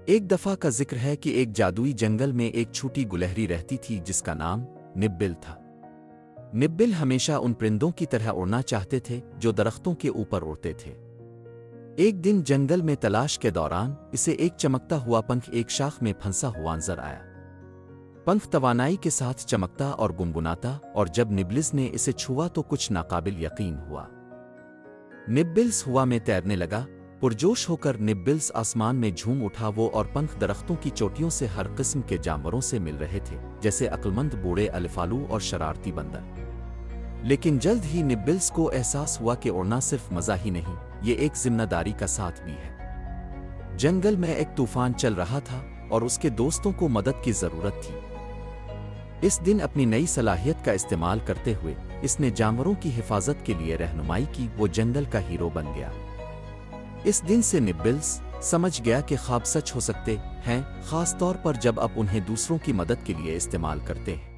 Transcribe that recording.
एक दफा का जिक्र है कि एक जादुई जंगल में एक छोटी गुलहरी रहती थी जिसका नाम निब्बिल था। निब्बिल हमेशा उन परिंदों की तरह उड़ना चाहते थे जो दरख्तों के ऊपर उड़ते थे। एक दिन जंगल में तलाश के दौरान इसे एक चमकता हुआ पंख एक शाख में फंसा हुआ नजर आया। पंख तवानाई के साथ चमकता और गुनगुनाता, और जब निब्लिस ने इसे छुआ तो कुछ नाकाबिल यकीन हुआ। निब्बिल्स हवा में तैरने लगा। पुरजोश होकर निब्बिल्स आसमान में झूम उठा। वो और पंख दरख्तों की चोटियों से हर किस्म के जानवरों से मिल रहे थे, जैसे अक्लमंद बूढ़े अलिफालू और शरारती बंदर। लेकिन जल्द ही निब्बिल्स को एहसास हुआ कि उड़ना सिर्फ मजा ही नहीं, ये एक जिम्मेदारी का साथ भी है। जंगल में एक तूफान चल रहा था और उसके दोस्तों को मदद की जरूरत थी। इस दिन अपनी नई सलाहियत का इस्तेमाल करते हुए इसने जानवरों की हिफाजत के लिए रहनुमाई की। वो जंगल का हीरो बन गया। इस दिन से निब्बिल्स समझ गया कि ख्वाब सच हो सकते हैं, खास तौर पर जब आप उन्हें दूसरों की मदद के लिए इस्तेमाल करते हैं।